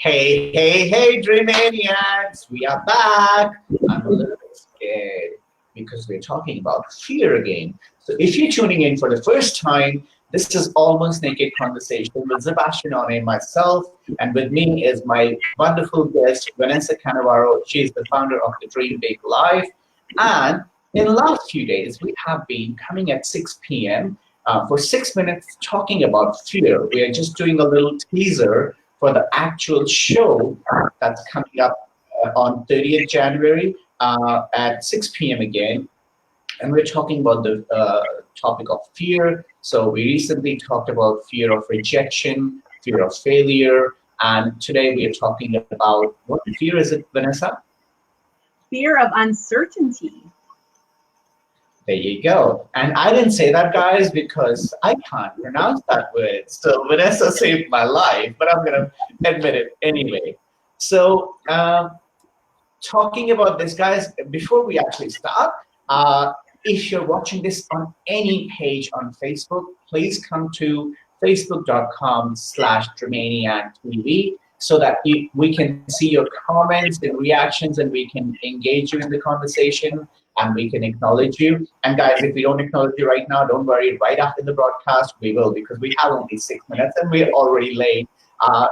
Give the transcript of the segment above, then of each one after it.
Hey, hey, hey, Dreamaniacs! We are back. I'm a little bit scared because we're talking about fear again. So if you're tuning in for the first time, this is Almost Naked Conversation with Szebastian Onne and myself. And with me is my wonderful guest, Vanessa Canevaro. She's the founder of the Dream Big Life. And in the last few days, we have been coming at 6 p.m. For 6 minutes talking about fear. We are just doing a little teaser for the actual show that's coming up on 30th January at 6 p.m. again. And we're talking about the topic of fear. So we recently talked about fear of rejection, fear of failure, and today we are talking about what fear is it, Vanessa? Fear of uncertainty. There you go. And I didn't say that, guys, because I can't pronounce that word. So Vanessa saved my life, but I'm going to admit it anyway. So talking about this, guys, before we actually start, if you're watching this on any page on Facebook, please come to facebook.com/DromaniacTV so that we can see your comments and reactions and we can engage you in the conversation and we can acknowledge you. And guys, if we don't acknowledge you right now, don't worry. Right after the broadcast, we will, because we have only 6 minutes and we're already late.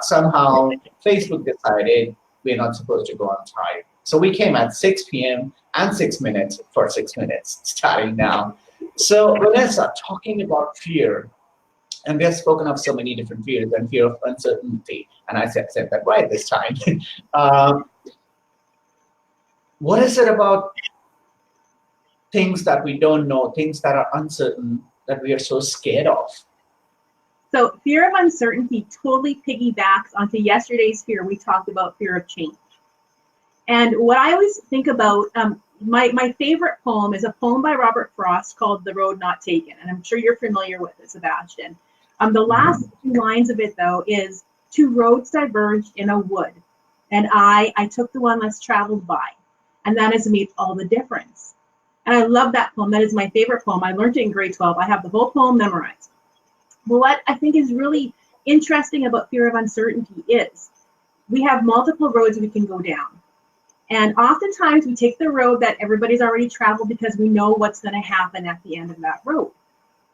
Somehow, Facebook decided we're not supposed to go on time. So we came at 6 p.m. and 6 minutes for 6 minutes, starting now. So Vanessa, talking about fear, and we have spoken of so many different fears and fear of uncertainty. And I said that right this time. What is it about things that we don't know, things that are uncertain, that we are so scared of? So fear of uncertainty totally piggybacks onto yesterday's fear. We talked about fear of change. And what I always think about, my favorite poem is a poem by Robert Frost called The Road Not Taken. And I'm sure you're familiar with it, Szebastian. The last few lines of it, though, is, "Two roads diverged in a wood, and I took the one less traveled by. And that has made all the difference." And I love that poem. That is my favorite poem. I learned it in grade 12. I have the whole poem memorized. But what I think is really interesting about fear of uncertainty is we have multiple roads we can go down. And oftentimes we take the road that everybody's already traveled because we know what's going to happen at the end of that road.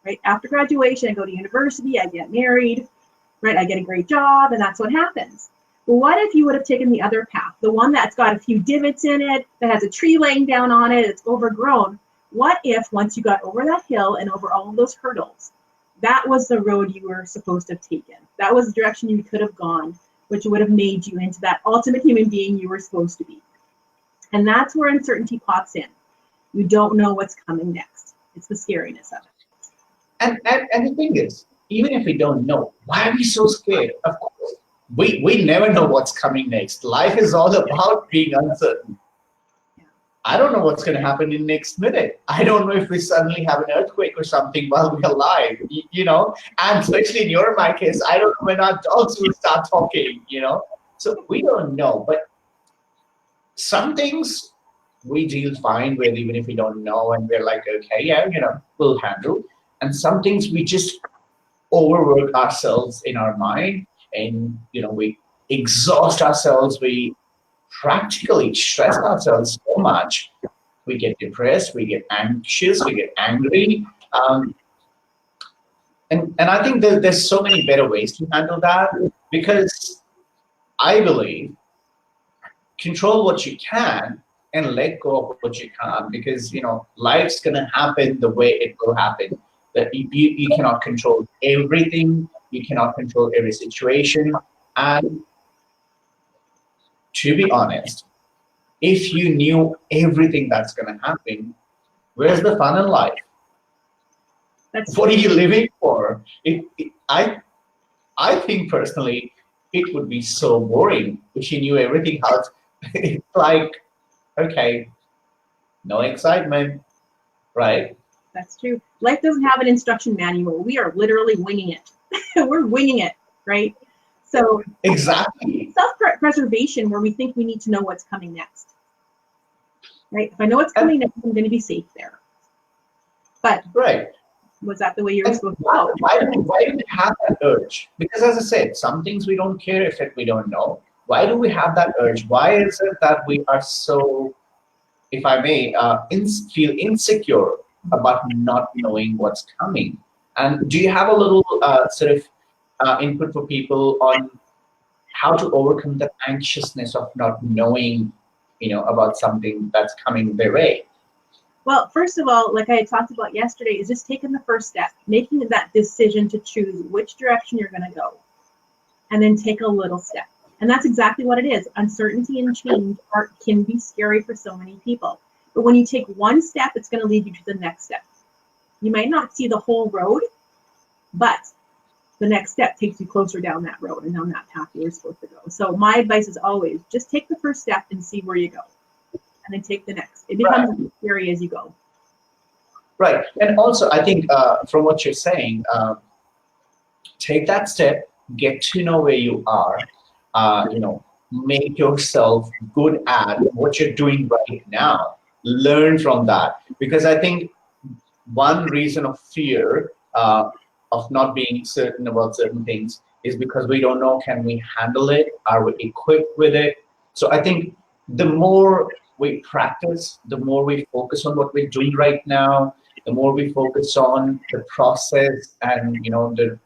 Right? After graduation, I go to university, I get married, right? I get a great job, and that's what happens. Well, what if you would have taken the other path, the one that's got a few divots in it, that has a tree laying down on it, it's overgrown? What if once you got over that hill and over all of those hurdles, that was the road you were supposed to have taken? That was the direction you could have gone, which would have made you into that ultimate human being you were supposed to be. And that's where uncertainty pops in. You don't know what's coming next. It's the scariness of it. And the thing is, even if we don't know, why are we so scared? Of course, we never know what's coming next. Life is all about being uncertain. I don't know what's going to happen in the next minute. I don't know if we suddenly have an earthquake or something while we're alive, you know? And especially in your and my case, I don't know when our dogs will start talking, you know? So we don't know. But some things we deal fine with even if we don't know, and we're like, okay, yeah, you know, we'll handle. And some things we just overwork ourselves in our mind, and you know, we exhaust ourselves, we practically stress ourselves so much, we get depressed, we get anxious, we get angry, and I think there's so many better ways to handle that, because I believe control what you can and let go of what you can't, because you know, life's gonna happen the way it will happen. That you cannot control everything, you cannot control every situation. And to be honest, if you knew everything that's going to happen, where's the fun in life? What are you living for? I think personally, it would be so boring if you knew everything else. It's like, okay, no excitement, right? That's true. Life doesn't have an instruction manual. We are literally winging it. We're winging it, right? So exactly. Self-preservation, where we think we need to know what's coming next, right? If I know what's coming next, I'm going to be safe there. But right. Was that the way you were supposed to go? Why do we have that urge? Because as I said, some things we don't care if we don't know. Why do we have that urge? Why is it that we are so, if I may, feel insecure about not knowing what's coming? And do you have a little sort of input for people on how to overcome the anxiousness of not knowing, about something that's coming their way? Well, first of all, like I had talked about yesterday, is just taking the first step, making that decision to choose which direction you're going to go, and then take a little step. And that's exactly what it is. Uncertainty and change can be scary for so many people. But when you take one step, it's going to lead you to the next step. You might not see the whole road, but the next step takes you closer down that road and down that path you were supposed to go. So my advice is always just take the first step and see where you go, and then take the next. It becomes scary as you go. Right. And also, I think from what you're saying, take that step, get to know where you are, make yourself good at what you're doing right now. Learn from that. Because I think one reason of fear of not being certain about certain things is because we don't know, can we handle it? Are we equipped with it? So I think the more we practice, the more we focus on what we're doing right now, the more we focus on the process and the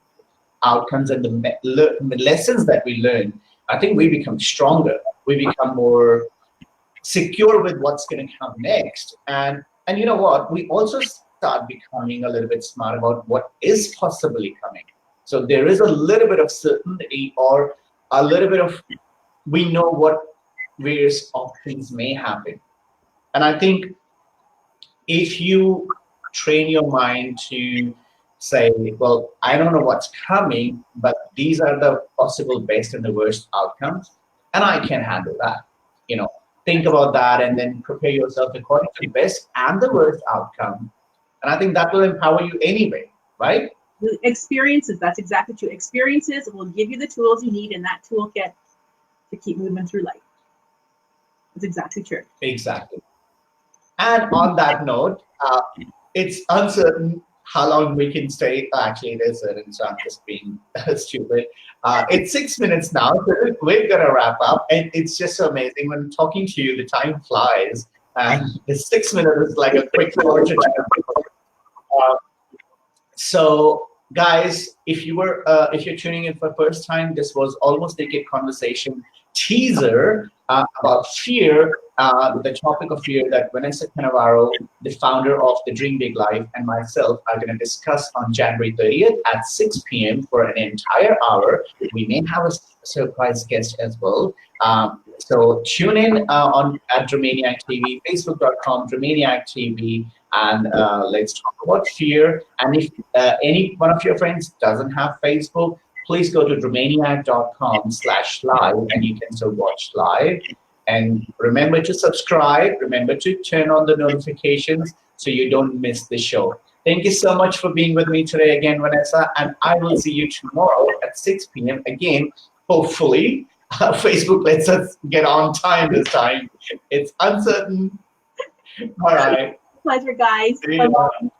outcomes and the lessons that we learn, I think we become stronger. We become more secure with what's going to come next. And you know what? We also start becoming a little bit smart about what is possibly coming. So there is a little bit of certainty, or a little bit of, we know what various options may happen. And I think if you train your mind to say, well, I don't know what's coming, but these are the possible best and the worst outcomes, and I can handle that. Think about that and then prepare yourself according to the best and the worst outcome. And I think that will empower you anyway, right? Experiences, that's exactly true. Experiences will give you the tools you need in that toolkit to keep moving through life. That's exactly true. Exactly. And on that note, it's uncertain how long we can stay. Actually, it is certain, so I'm just being stupid. It's 6 minutes now, so we're going to wrap up. And it's just so amazing. When talking to you, the time flies. And the 6 minutes is like a quick torture. So, guys, if you're tuning in for the first time, this was Almost Naked Conversation teaser about fear, the topic of fear that Vanessa Canevaro, the founder of The Dream Big Life, and myself are going to discuss on January 30th at 6 p.m. for an entire hour. We may have a surprise guest as well. So tune in at Dramaniac TV, facebook.com, Dramaniac TV, and let's talk about fear. And if any one of your friends doesn't have Facebook, please go to dramaniac.com/live and you can still watch live. And remember to subscribe. Remember to turn on the notifications so you don't miss the show. Thank you so much for being with me today again, Vanessa. And I will see you tomorrow at 6 p.m. again, hopefully. Facebook lets us get on time this time. It's uncertain. All right. Pleasure, guys. See you.